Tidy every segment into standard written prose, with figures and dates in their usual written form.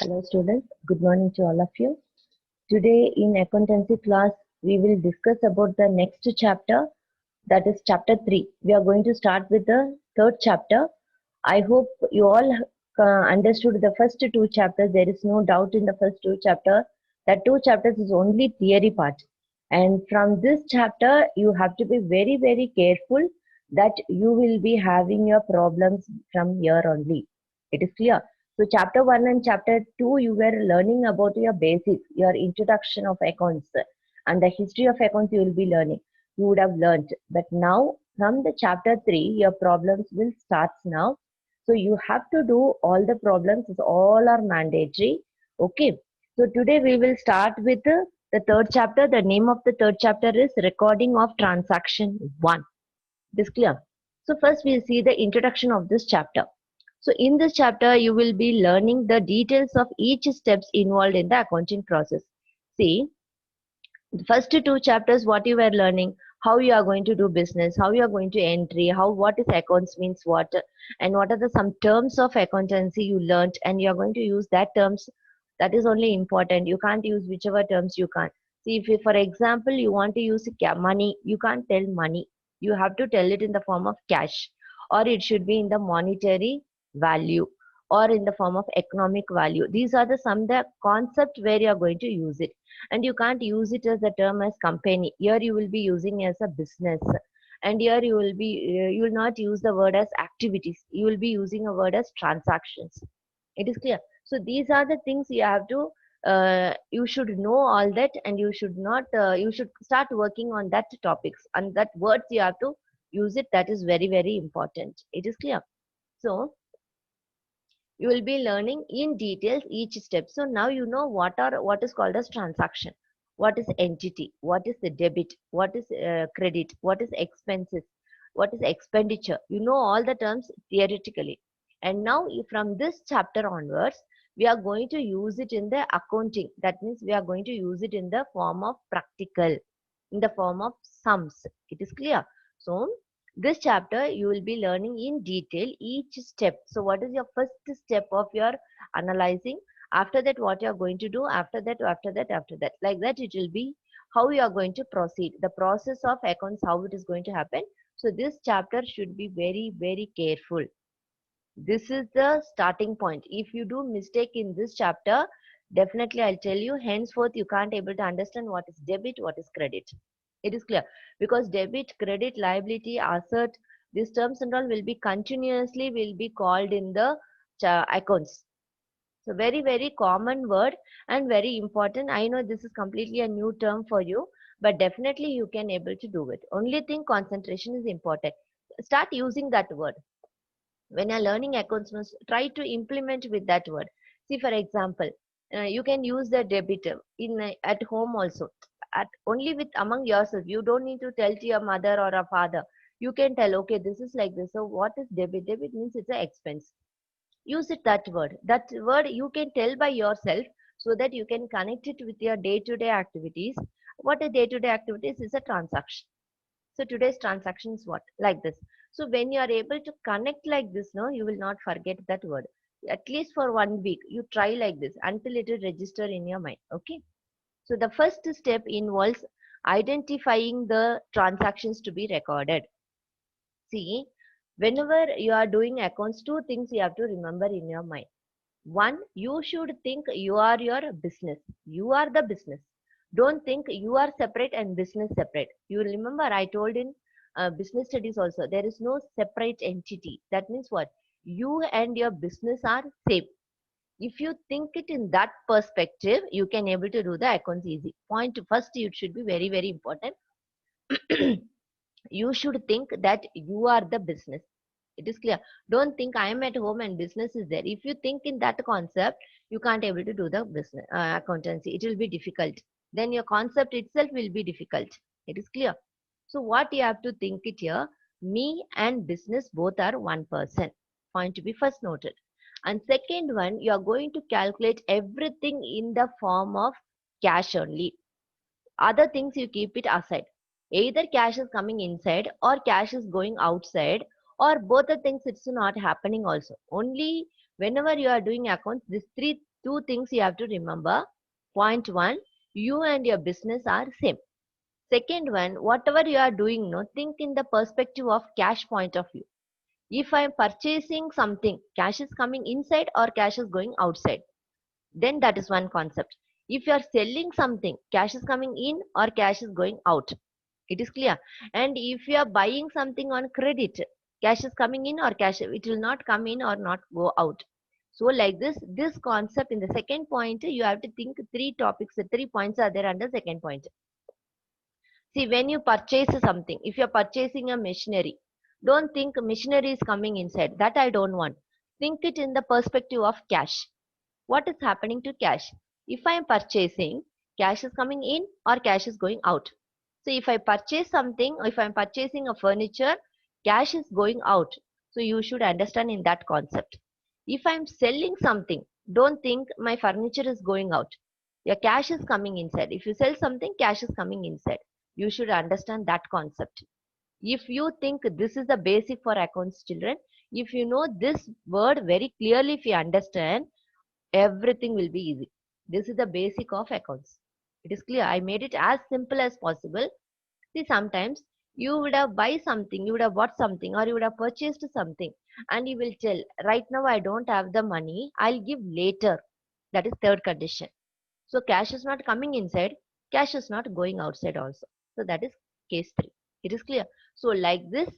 Hello students, good morning to all of you. Today in accountancy class we will discuss about the next chapter, that is chapter 3. We are going to start with the third chapter. I hope you all understood the first two chapters. There is no doubt in the first two chapters. That two chapters is only theory part. And from this chapter you have to be very careful that you will be having your problems from here only. It is clear. So chapter 1 and chapter 2 you were learning about your basics, your introduction of accounts and the history of accounts you will be learning. You would have learnt. But now from the chapter 3 your problems will start now. So you have to do all the problems. All are mandatory. Okay. So today we will start with the third chapter. The name of the third chapter is Recording of Transaction 1. It is clear. So first we'll see the introduction of this chapter. So in this chapter, you will be learning the details of each steps involved in the accounting process. See, the first two chapters, what you were learning, how you are going to do business, how you are going to entry, how what is accounts means what, and what are the some terms of accountancy you learnt, and you are going to use that terms. That is only important. You can't use whichever terms you can't. See, if you, for example, you want to use money, you can't tell money. You have to tell it in the form of cash, or it should be in the monetary value, or in the form of economic value. These are the some the concept where you are going to use it, and you can't use it as the term as company. Here you will be using as a business, and here you will be you will not use the word as activities. You will be using a word as transactions. It is clear. So these are the things you have to you should know all that, and you should not you should start working on that topics, and that words you have to use it. That is very important. It is clear. So you will be learning in details each step. So now you know what is called as transaction, what is entity, what is the debit, what is credit, what is expenses, what is expenditure. You know all the terms theoretically. And now from this chapter onwards, we are going to use it in the accounting. That means we are going to use it in the form of practical, in the form of sums. It is clear. So this chapter you will be learning in detail each step. So what is your first step of your analyzing? After that, what you are going to do? After that, like that it will be how you are going to proceed, the process of accounts, how it is going to happen. So this chapter should be very careful. This is the starting point. If you do mistake in this chapter, definitely I'll tell you, henceforth you can't able to understand what is debit, what is credit. It is clear, because debit, credit, liability, asset, these terms and all will be continuously will be called in the accounts. So very common word and very important. I know this is completely a new term for you, but definitely you can able to do it. Only thing, concentration is important. Start using that word when you're learning accounts. Try to implement with that word. See, for example, you can use the debit in at home also, at only with among yourself. You don't need to tell to your mother or a father. You can tell, okay, this is like this. So what is debit? Debit means it's an expense. Use it, that word you can tell by yourself, so that you can connect it with your day-to-day activities. What a day-to-day activities is a transaction. So today's transaction is what? Like this. So when you are able to connect like this, no, you will not forget that word. At least for 1 week, you try like this until it will register in your mind. Okay. So the first step involves identifying the transactions to be recorded. See, whenever you are doing accounts, two things you have to remember in your mind. One, you should think you are your business. You are the business. Don't think you are separate and business separate. You remember I told in business studies also, there is no separate entity. That means what? You and your business are same. If you think it in that perspective, you can able to do the accounts easy. Point first, it should be very important. You should think that you are the business. It is clear. Don't think I am at home and business is there. If you think in that concept, you can't able to do the business accountancy. It will be difficult. Then your concept itself will be difficult. It is clear. So what you have to think it here, me and business both are one person. Point to be first noted. And second one, you are going to calculate everything in the form of cash only. Other things you keep it aside. Either cash is coming inside or cash is going outside, or both the things it's not happening also. Only whenever you are doing accounts, these three Two things you have to remember. Point one, you and your business are same. Second one, whatever you are doing, no, think in the perspective of cash point of view. If I am purchasing something, cash is coming inside or cash is going outside. Then that is one concept. If you are selling something, cash is coming in or cash is going out. It is clear. And if you are buying something on credit, cash is coming in or cash, it will not come in or not go out. So like this concept in the second point, you have to think three topics, 3 points are there under second point. See, when you purchase something, if you're purchasing a machinery, don't think machinery is coming inside. That I don't want. Think it in the perspective of cash. What is happening to cash? If I am purchasing, cash is coming in or cash is going out. So if I purchase something, if I am purchasing a furniture, cash is going out. So you should understand in that concept. If I am selling something, don't think my furniture is going out. Your cash is coming inside. If you sell something, cash is coming inside. You should understand that concept. If you think this is the basic for accounts, children, if you know this word very clearly, if you understand, everything will be easy. This is the basic of accounts. It is clear. I made it as simple as possible. See, sometimes you would have buy something, you would have bought something, or you would have purchased something, and you will tell, right now I don't have the money, I'll give later. That is third condition. So cash is not coming inside, cash is not going outside also. So that is case 3. It is clear. So like this,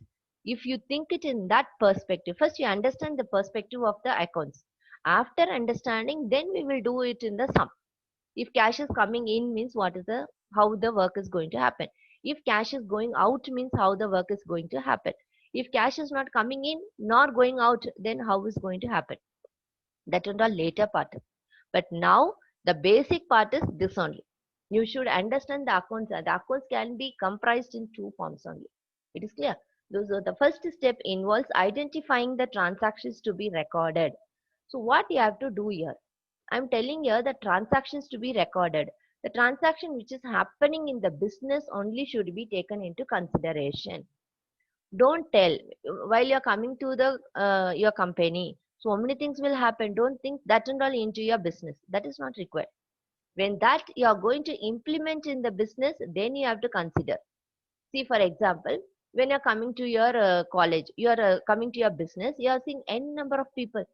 if you think it in that perspective, first you understand the perspective of the accounts. After understanding, then we will do it in the sum. If cash is coming in means what is the how the work is going to happen. If cash is going out means how the work is going to happen. If cash is not coming in nor going out, then how is going to happen? That is the later part. But now the basic part is this only. You should understand the accounts. The accounts can be comprised in 2 forms only. It is clear. So the first step involves identifying the transactions to be recorded. So what you have to do here? I'm telling you the transactions to be recorded. The transaction which is happening in the business only should be taken into consideration. Don't tell while you're coming to the your company. So many things will happen. Don't think that and all into your business. That is not required. When that you are going to implement in the business, then you have to consider. See, for example, when you're coming to your college, you are coming to your business, you are seeing n number of people.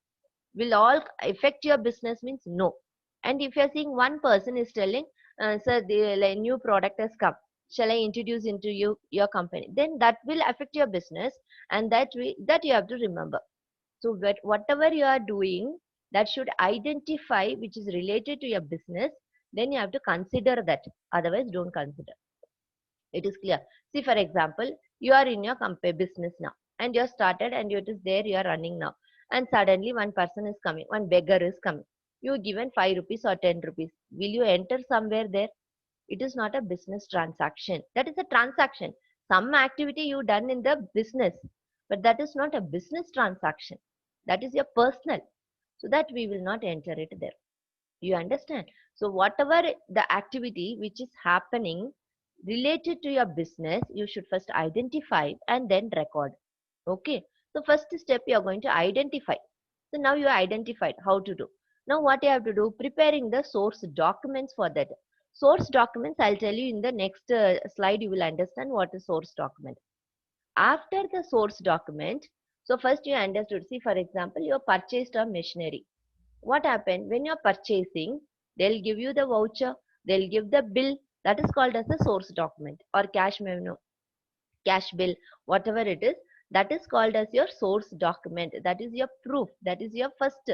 Will all affect your business means no. And if you're seeing one person is telling, sir, the like, new product has come, shall I introduce into you your company, then that will affect your business, and that you have to remember. So whatever you are doing, that should identify which is related to your business, then you have to consider that. Otherwise, don't consider. It is clear. See, for example, you are in your business now, and you are started, and it is there you are running now, and suddenly one person is coming, one beggar is coming. You given 5 rupees or 10 rupees. Will you enter somewhere there? It is not a business transaction. That is a transaction. Some activity you done in the business, but that is not a business transaction. That is your personal. So that we will not enter it there. You understand? So whatever the activity which is happening related to your business, you should first identify and then record. Okay. So first step you are going to identify. So now you identified how to do. Now what you have to do? Preparing the source documents for that. Source documents, I'll tell you in the next slide, you will understand what is source document. After the source document, so first you understood. See, for example, you purchased a machinery. What happened when you're purchasing? They'll give you the voucher, they'll give the bill. That is called as a source document or cash memo, cash bill, whatever it is. That is called as your source document. That is your proof. That is your first.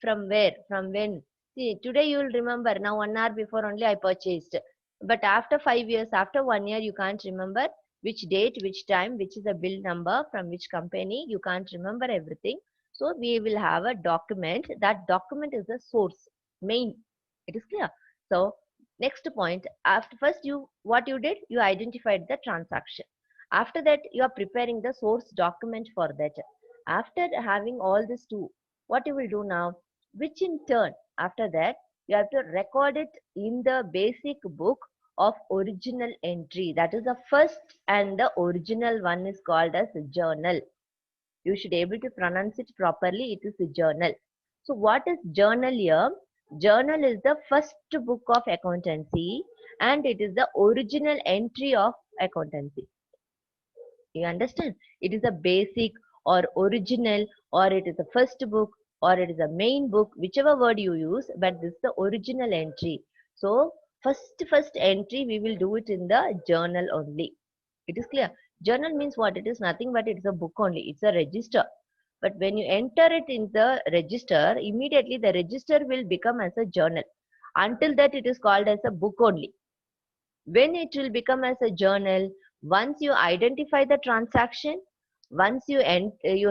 From where? From when? See, today you will remember. Now 1 hour before only I purchased. But after 5 years, after 1 year, you can't remember which date, which time, which is the bill number, from which company. You can't remember everything. So we will have a document. That document is the source, main. It is clear. So next point, after first you what you did, you identified the transaction. After that, you are preparing the source document for that. After having all these two, what you will do now, which in turn, after that, you have to record it in the basic book of original entry. That is the first, and the original one is called as journal. You should be able to pronounce it properly. It is a journal. So what is journal here? Journal is the first book of accountancy and it is the original entry of accountancy. You understand? It is a basic or original, or it is the first book, or it is a main book, whichever word you use, but this is the original entry. So first entry we will do it in the journal only. It is clear. Journal means what? It is nothing but it is a book only. It's a register. But when you enter it in the register, immediately the register will become as a journal. Until that it is called as a book only. When it will become as a journal, once you identify the transaction, once you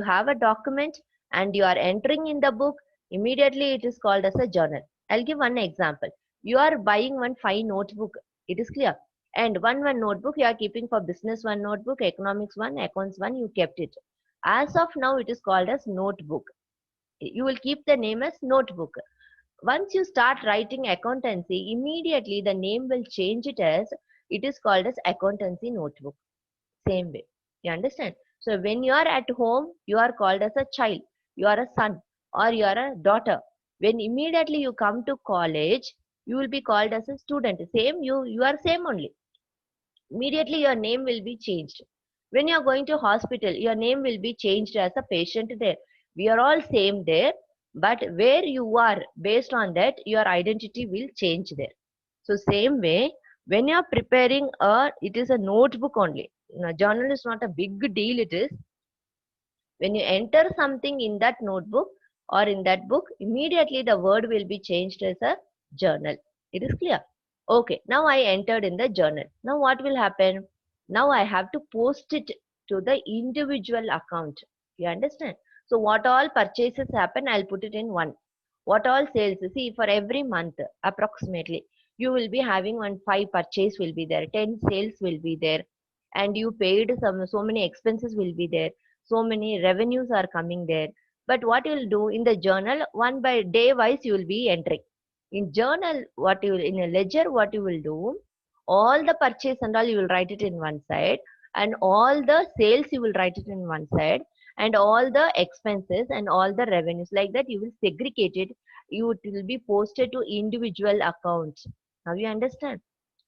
have a document and you are entering in the book, immediately it is called as a journal. I'll give one example. You are buying one fine notebook. It is clear. And one notebook you are keeping for business one notebook, economics one, accounts one, you kept it. As of now, it is called as notebook. You will keep the name as notebook. Once you start writing accountancy, immediately the name will change it as, it is called as accountancy notebook. Same way. You understand? So when you are at home, you are called as a child, you are a son or you are a daughter. When immediately you come to college, you will be called as a student. Same, you are same only. Immediately your name will be changed. When you are going to hospital, your name will be changed as a patient there. We are all same there, but where you are, based on that, your identity will change there. So same way, when you are preparing it is a notebook only. Journal is not a big deal, it is. When you enter something in that notebook or in that book, immediately the word will be changed as a journal. It is clear? Okay, now I entered in the journal. Now what will happen? Now I have to post it to the individual account. You understand? So what all purchases happen, I'll put it in one. What all sales? See, for every month, approximately, you will be having 5 purchase will be there, 10 sales will be there, and you paid so many expenses will be there, so many revenues are coming there. But what you will do in the journal, one by day wise you will be entering. In journal, what you will, in a ledger, what you will do, all the purchase and all you will write it in one side, and all the sales you will write it in one side, and all the expenses and all the revenues, like that you will segregate it. It will be posted to individual accounts. Now you understand?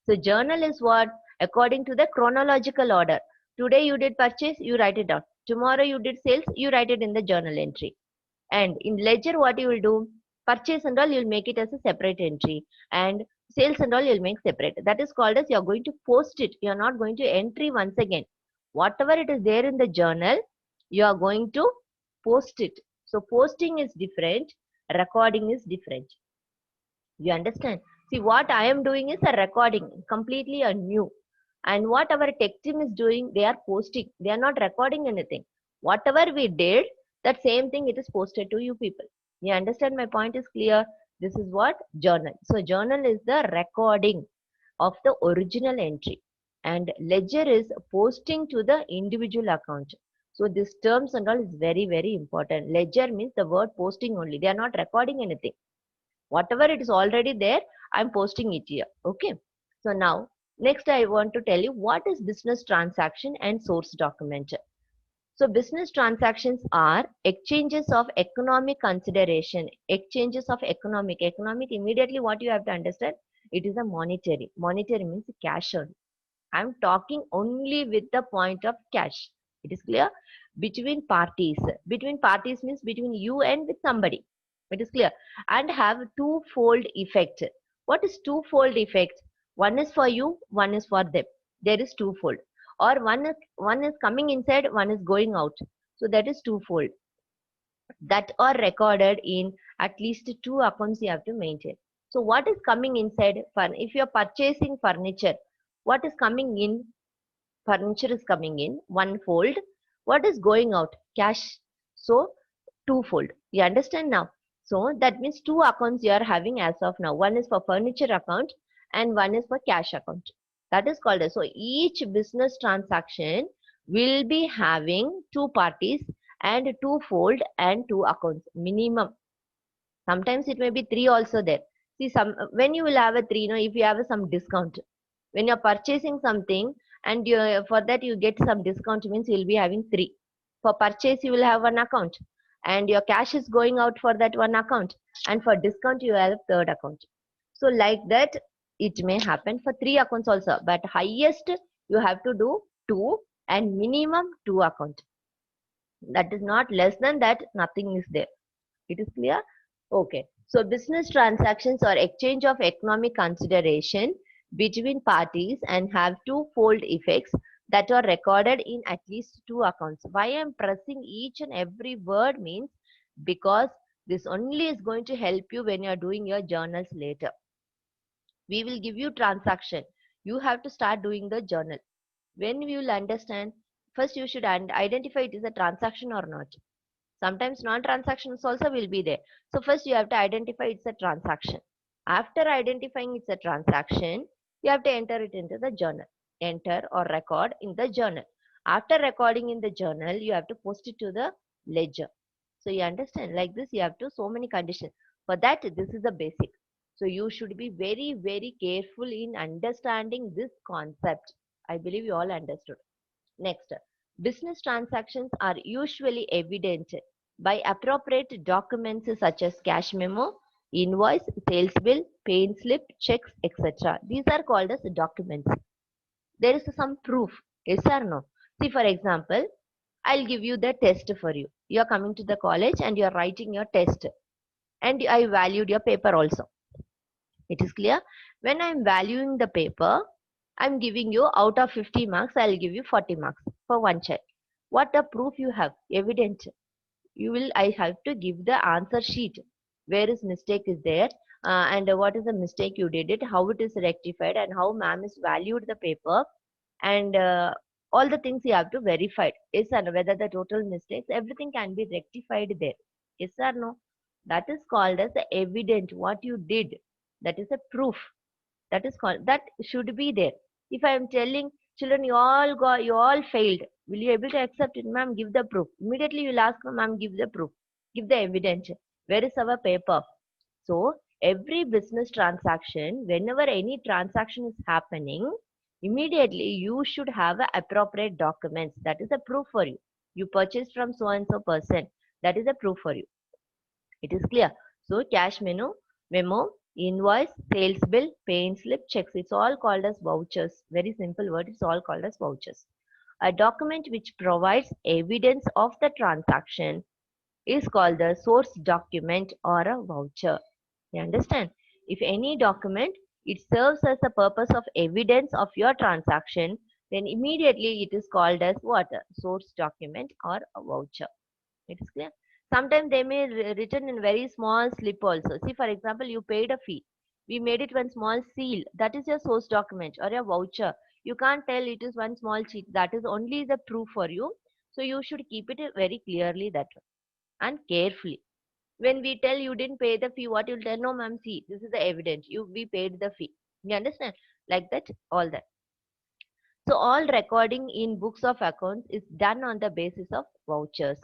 So journal is what? According to the chronological order. Today you did purchase, you write it down. Tomorrow you did sales, you write it in the journal entry. And in ledger, what you will do? Purchase and all, you'll make it as a separate entry. And sales and all, you'll make separate. That is called as you're going to post it. You're not going to entry once again. Whatever it is there in the journal, you are going to post it. So posting is different, recording is different. You understand? See, what I am doing is a recording, completely a new. And what our tech team is doing, they are posting. They are not recording anything. Whatever we did, that same thing it is posted to you people. You understand? My point is clear. This is what? Journal. So journal is the recording of the original entry. And ledger is posting to the individual account. So this terms and all is very, very important. Ledger means the word posting only. They are not recording anything. Whatever it is already there, I'm posting it here. Okay. So now, next I want to tell you what is business transaction and source document. So business transactions are exchanges of economic consideration, exchanges of economic immediately what you have to understand, it is a monetary. Monetary means cash only. I'm talking only with the point of cash. It is clear? Between parties. Between parties means between you and with somebody. It is clear. And have twofold effect. What is twofold effect? One is for you, one is for them. There is twofold. Or one is coming inside, one is going out. So that is twofold. That are recorded in at least 2 accounts you have to maintain. So what is coming inside? If you are purchasing furniture, what is coming in? Furniture is coming in one fold. What is going out? Cash. So twofold. You understand now? So that means 2 accounts you are having as of now. One is for furniture account and one is for cash account. That is called as, so each business transaction will be having 2 parties and twofold and 2 accounts minimum. Sometimes it may be 3 also there. See, when you will have a 3, if you have some discount, when you're purchasing something and for that you get some discount, means you will be having 3. For purchase you will have 1 account, and your cash is going out for that one account, and for discount you have third account. So like that it may happen for 3 accounts also, but highest you have to do 2 and minimum 2 account. That is not less than that, nothing is there. It is clear? Okay. So business transactions or exchange of economic consideration between parties and have two-fold effects that are recorded in at least 2 accounts. Why I am pressing each and every word means because this only is going to help you when you are doing your journals later. We will give you transaction. You have to start doing the journal. When you will understand, first you should identify it is a transaction or not. Sometimes non-transactions also will be there. So first you have to identify it's a transaction. After identifying it's a transaction, you have to enter it into the journal. Enter or record in the journal. After recording in the journal, you have to post it to the ledger. So you understand, like this you have to so many conditions. For that, this is the basic. So you should be very, very careful in understanding this concept. I believe you all understood. Next, business transactions are usually evidenced by appropriate documents such as cash memo, invoice, sales bill, pay slip, checks, etc. These are called as documents. There is some proof, yes or no? See, for example, I'll give you the test for you. You are coming to the college and you are writing your test, and I valued your paper also. It is clear? When I am valuing the paper, I'm giving you out of 50 marks, I'll give you 40 marks for one child. What the proof you have? Evidence. I have to give the answer sheet. Where is mistake is there, and what is the mistake you did it, how it is rectified, and how ma'am is valued the paper, and all the things you have to verify. Yes or no? Whether the total mistakes, everything can be rectified there. Yes or no? That is called as the evidence. What you did, that is a proof. That is called, that should be there. If I am telling children you all failed, will you able to accept it? Ma'am, give the proof. Immediately you will ask, ma'am, give the proof, give the evidence. Where is our paper? So every business transaction, whenever any transaction is happening, immediately you should have a appropriate documents. That is a proof for you. You purchased from so and so person. That is a proof for you. It is clear. So cash memo, invoice, sales bill, pay slip, checks. It's all called as vouchers. Very simple word. It's all called as vouchers. A document which provides evidence of the transaction is called the source document or a voucher. You understand? If any document, it serves as a purpose of evidence of your transaction, then immediately it is called as what? A source document or a voucher. It is clear? Sometimes they may written in very small slip also. See, for example, you paid a fee. We made it one small seal. That is your source document or your voucher. You can't tell it is one small sheet. That is only the proof for you. So you should keep it very clearly that way and carefully. When we tell you didn't pay the fee, what you'll tell? No, ma'am, see, this is the evidence. We paid the fee. You understand? Like that, all that. So all recording in books of accounts is done on the basis of vouchers.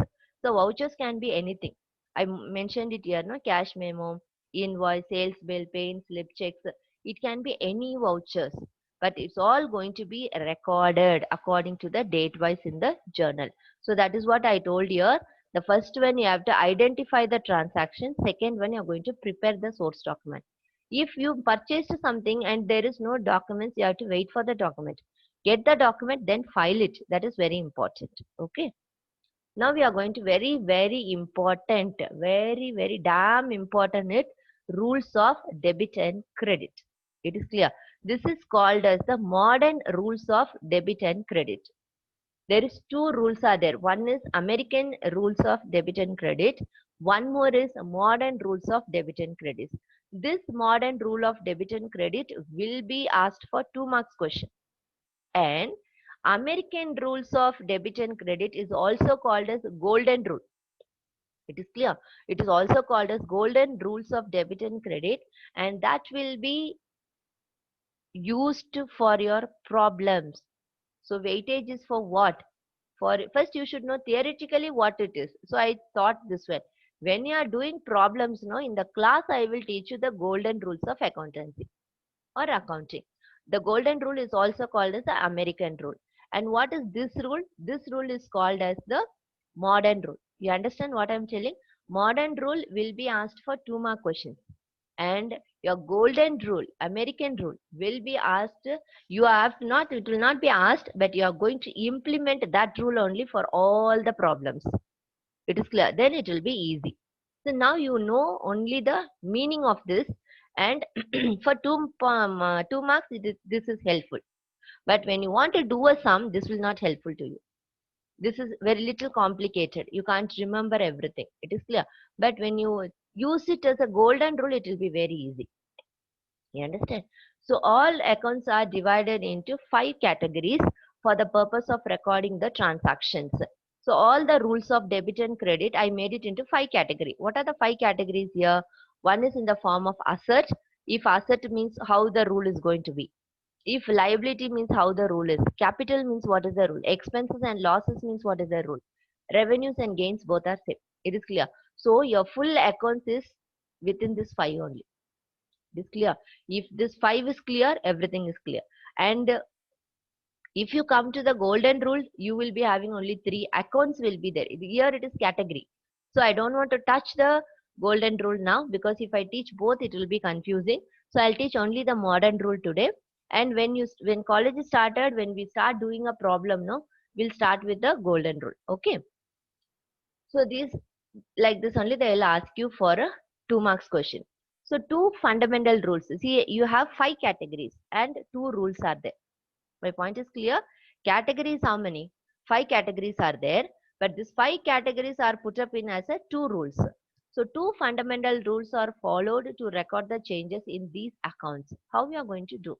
So vouchers can be anything. I mentioned it here, no? Cash memo, invoice, sales bill, pay slip, checks. It can be any vouchers, but it's all going to be recorded according to the date wise in the journal. So that is what I told here. The first one you have to identify the transaction. Second one you're going to prepare the source document. If you purchased something and there is no documents, you have to wait for the document. Get the document, then file it. That is very important. Okay. Now we are going to very important, very damn important it, rules of debit and credit. It is clear. This is called as the modern rules of debit and credit. There is two rules are there. One is American rules of debit and credit. One more is modern rules of debit and credit. This modern rule of debit and credit will be asked for 2 marks question. And American rules of debit and credit is also called as golden rule. It is clear. It is also called as golden rules of debit and credit, and that will be used for your problems. So weightage is for what? For first you should know theoretically what it is. So I thought this way. When you are doing problems, in the class I will teach you the golden rules of accountancy or accounting. The golden rule is also called as the American rule. And what is this rule? This rule is called as the modern rule. You understand what I'm telling? Modern rule will be asked for 2 mark questions, and your golden rule, American rule, will be asked. You have not, it will not be asked, but you are going to implement that rule only for all the problems. It is clear? Then it will be easy. So now you know only the meaning of this, and for 2 marks, this is helpful. But when you want to do a sum, this will not helpful to you. This is very little complicated. You can't remember everything. It is clear. But when you use it as a golden rule, it will be very easy. You understand? So all accounts are divided into 5 categories for the purpose of recording the transactions. So all the rules of debit and credit, I made it into 5 categories. What are the 5 categories here? One is in the form of asset. If asset means how the rule is going to be. If liability means how the rule is. Capital means what is the rule. Expenses and losses means what is the rule. Revenues and gains both are same. It is clear. So your full accounts is within this 5 only. It is clear. If this 5 is clear, everything is clear. And if you come to the golden rule, you will be having only 3 accounts will be there. Here it is category. So I don't want to touch the golden rule now, because if I teach both, it will be confusing. So I'll teach only the modern rule today. And when college started, when we start doing a problem, no, we'll start with the golden rule. Okay. So these, like this only, they will ask you for a 2 marks question. So 2 fundamental rules. See, you have 5 categories and 2 rules are there. My point is clear. Categories how many? 5 categories are there, but these 5 categories are put up in as a 2 rules. So 2 fundamental rules are followed to record the changes in these accounts. How we are going to do?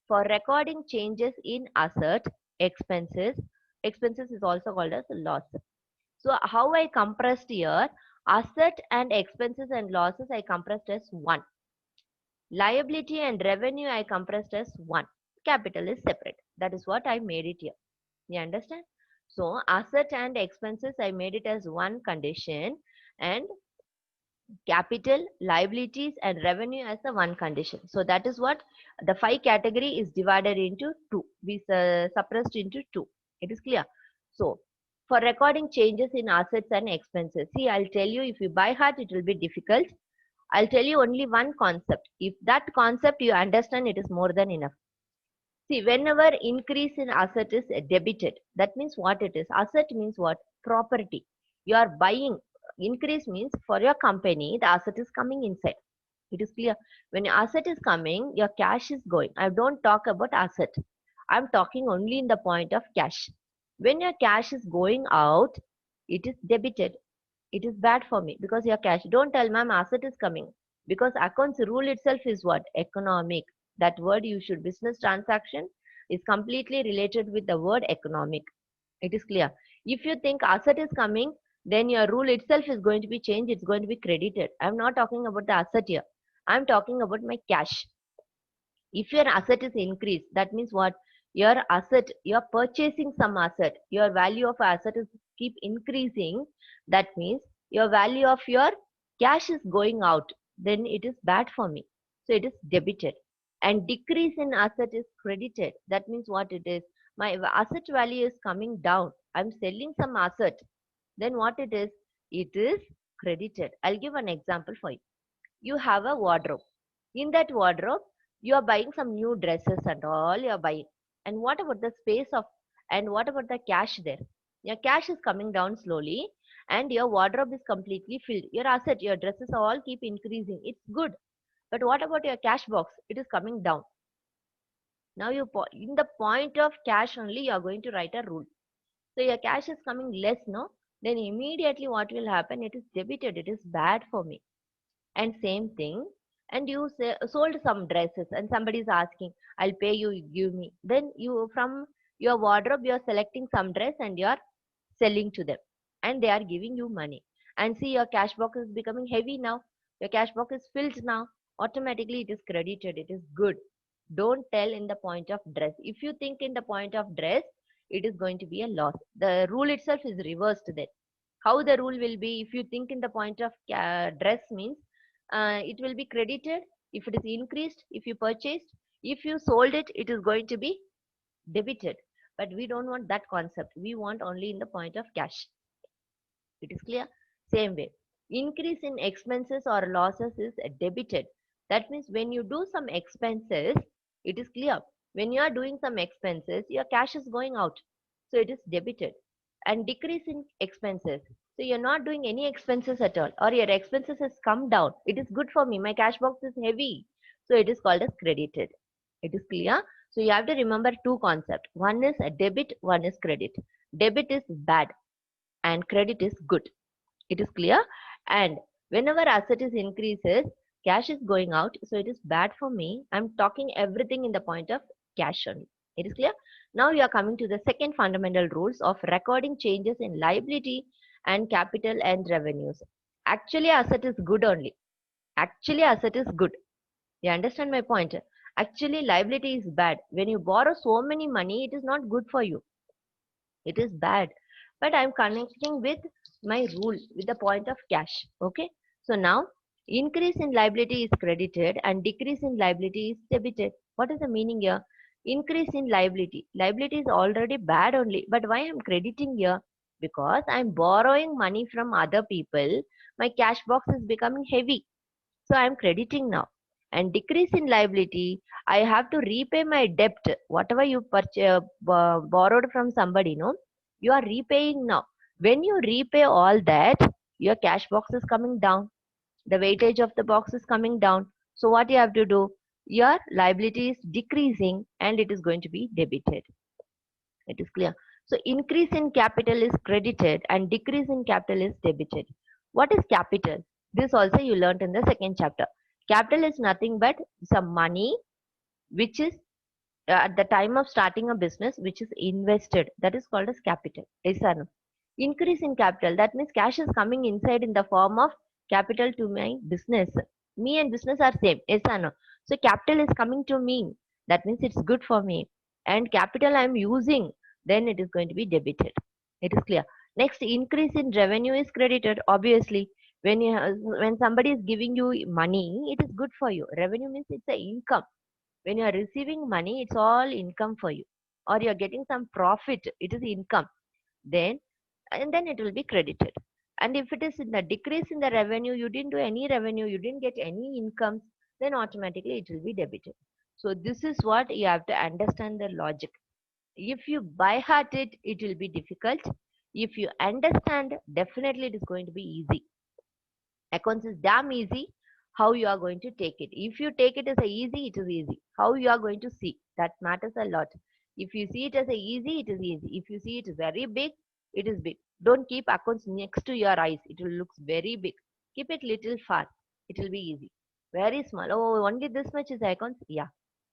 For recording changes in asset, expenses is also called as loss. So how I compressed here, asset and expenses and losses I compressed as 1. Liability and revenue I compressed as 1. Capital is separate. That is what I made it here. You understand? So asset and expenses I made it as 1 condition, and capital, liabilities and revenue as a 1 condition. So that is what the 5 category is divided into 2. We suppressed into 2. It is clear? So for recording changes in assets and expenses, see, I'll tell you, if you by heart, it will be difficult. I'll tell you only one concept. If that concept you understand, it is more than enough. See, whenever increase in asset is debited, that means what it is? Asset means what? Property. You are buying. Increase means for your company, the asset is coming inside. It is clear. When your asset is coming, your cash is going. I don't talk about asset. I'm talking only in the point of cash. When your cash is going out, it is debited. It is bad for me because your cash. Don't tell ma'am asset is coming, because accounts rule itself is what? Economic. That word you should, business transaction is completely related with the word economic. It is clear. If you think asset is coming, then your rule itself is going to be changed. It's going to be credited. I'm not talking about the asset here. I'm talking about my cash. If your asset is increased, that means what? Your asset, you're purchasing some asset, your value of asset is keep increasing. That means your value of your cash is going out. Then it is bad for me. So it is debited. And decrease in asset is credited. That means what it is? My asset value is coming down. I'm selling some asset. Then what it is? It is credited. I'll give an example for you. You have a wardrobe. In that wardrobe, you are buying some new dresses and all you are buying. And what about the space of, and what about the cash there? Your cash is coming down slowly and your wardrobe is completely filled. Your asset, your dresses all keep increasing. It's good. But what about your cash box? It is coming down. Now in the point of cash only, you are going to write a rule. So your cash is coming less, no? Then immediately what will happen? It is debited. It is bad for me. And same thing, and you sold some dresses and somebody is asking, I'll pay you, you give me. Then you, from your wardrobe, you are selecting some dress and you are selling to them, and they are giving you money. And see, your cash box is becoming heavy now. Your cash box is filled now. Automatically it is credited. It is good. Don't tell in the point of dress. If you think in the point of dress, it is going to be a loss. The rule itself is reversed then. How the rule will be, if you think in the point of dress means, it will be credited if it is increased, if you purchased. If you sold it, it is going to be debited. But we don't want that concept. We want only in the point of cash. It is clear? Same way. Increase in expenses or losses is debited. That means when you do some expenses, it is clear. When you are doing some expenses, your cash is going out. So it is debited. And decrease in expenses. So you're not doing any expenses at all, or your expenses has come down. It is good for me. My cash box is heavy. So it is called as credited. It is clear? So you have to remember two concepts. One is a debit, one is credit. Debit is bad and credit is good. It is clear? And whenever asset is increases, cash is going out, so it is bad for me. I'm talking everything in the point of cash only. It is clear? Now you are coming to the second fundamental rules of recording changes in liability and capital and revenues. Actually asset is good only. Actually asset is good. You understand my point? Actually liability is bad. When you borrow so many money, it is not good for you. It is bad. But I'm connecting with my rule with the point of cash. Okay. So now increase in liability is credited and decrease in liability is debited. What is the meaning here? Increase in liability. Liability is already bad only. But why I'm crediting here? Because I'm borrowing money from other people. My cash box is becoming heavy. So I'm crediting now. And decrease in liability, I have to repay my debt. Whatever you borrowed from somebody, no, you are repaying now. When you repay all that, your cash box is coming down. The weightage of the box is coming down. So what you have to do? Your liability is decreasing and it is going to be debited. It is clear. So increase in capital is credited and decrease in capital is debited. What is capital? This also you learnt in the second chapter. Capital is nothing but some money which is at the time of starting a business which is invested. That is called as capital. Yes or no? Increase in capital. That means cash is coming inside in the form of capital to my business. Me and business are same. Yes or no? So capital is coming to me. That means it's good for me. And capital I am using, then it is going to be debited. It is clear. Next, increase in revenue is credited. Obviously, when somebody is giving you money, it is good for you. Revenue means it's a income. When you are receiving money, it's all income for you. Or you are getting some profit, it is income. Then and then it will be credited. And if it is in the decrease in the revenue, you didn't do any revenue, you didn't get any incomes, then automatically it will be debited. So this is what you have to understand the logic. If you by heart it, it will be difficult. If you understand, definitely it is going to be easy. Accounts is damn easy. How you are going to take it? If you take it as a easy, it is easy. How you are going to see, that matters a lot. If you see it as a easy, it is easy. If you see it very big, it is big. Don't keep accounts next to your eyes. It will look very big. Keep it little far. It will be easy. Very small. Oh, only this much is accounts. Yeah.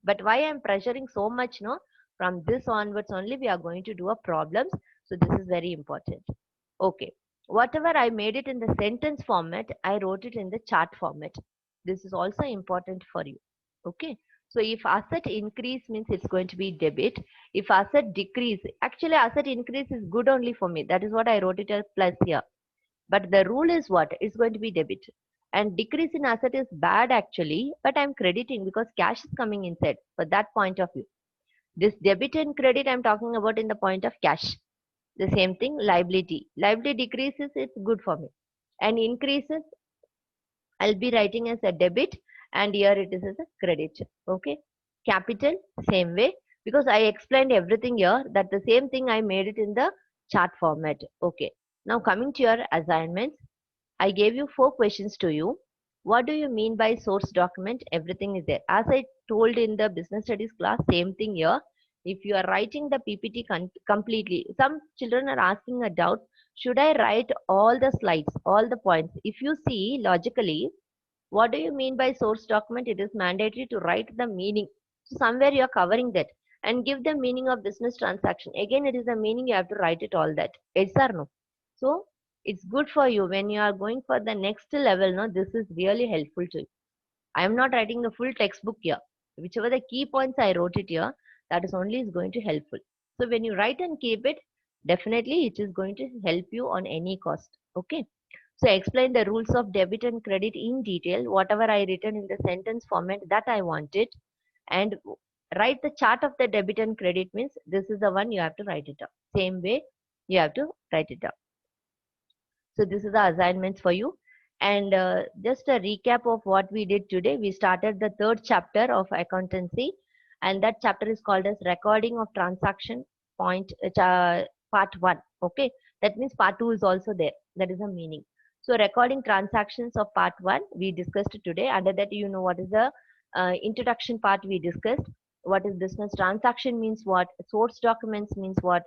But why I'm pressuring so much? No, from this onwards only we are going to do a problems. So this is very important. Okay. Whatever I made it in the sentence format, I wrote it in the chart format. This is also important for you. Okay. So if asset increase means it's going to be debit. If asset decrease, actually asset increase is good only for me. That is what I wrote it as plus here. But the rule is what? It's going to be debit. And decrease in asset is bad actually, but I'm crediting because cash is coming inside for that point of view. This debit and credit I'm talking about in the point of cash. The same thing, liability. Liability decreases, it's good for me. And increases, I'll be writing as a debit and here it is as a credit. Okay. Capital, same way. Because I explained everything here, that the same thing I made it in the chart format. Okay. Now coming to your assignments, I gave you 4 questions to you. What do you mean by source document? Everything is there. As I told in the business studies class, same thing here. If you are writing the PPT completely, some children are asking a doubt, should I write all the slides, all the points? If you see logically, what do you mean by source document? It is mandatory to write the meaning. So somewhere you are covering that and give the meaning of business transaction. Again, it is the meaning you have to write it all that. Yes or no? So it's good for you when you are going for the next level. No, this is really helpful to you. I am not writing the full textbook here. Whichever the key points I wrote it here, that is only is going to helpful. So when you write and keep it, definitely it is going to help you on any cost. Okay. So explain the rules of debit and credit in detail. Whatever I written in the sentence format that I wanted, and write the chart of the debit and credit means this is the one you have to write it up. Same way you have to write it up. So this is the assignments for you. And just a recap of what we did today. We started the third chapter of accountancy, and that chapter is called as recording of transaction point part 1. Okay, that means part 2 is also there. That is the meaning. So recording transactions of part 1 we discussed today. Under that, you know what is the introduction part we discussed. What is business transaction means what, source documents means what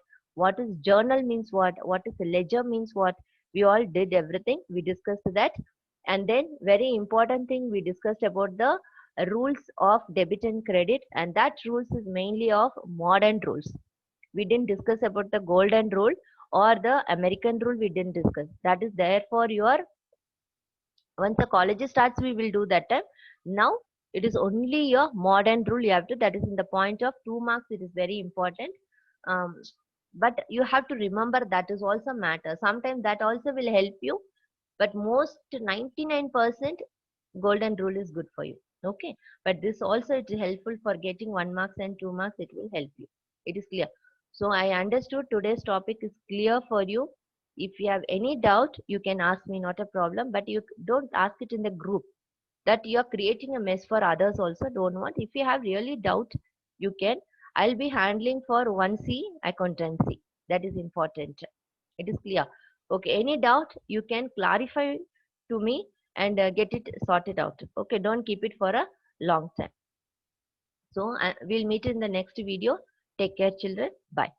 is journal means what is ledger means what. We all did everything, we discussed that. And then very important thing, we discussed about the rules of debit and credit, and that rules is mainly of modern rules. We didn't discuss about the golden rule or the American rule, we didn't discuss. That is there for your, once the college starts we will do that time. Now it is only your modern rule you have to, that is in the point of 2 marks, it is very important. um, but you have to remember that is also matter, sometimes that also will help you, but most 99% golden rule is good for you. Okay, but this also it is helpful for getting 1 marks and 2 marks, it will help you. It is clear. So I understood today's topic is clear for you. If you have any doubt you can ask me, not a problem, but you don't ask it in the group, that you are creating a mess for others also, don't want. If you have really doubt you can, I'll be handling for 1C accountancy, that is important. It is clear. Okay, any doubt you can clarify to me and get it sorted out. Okay, don't keep it for a long time. So we'll meet in the next video. Take care children, bye.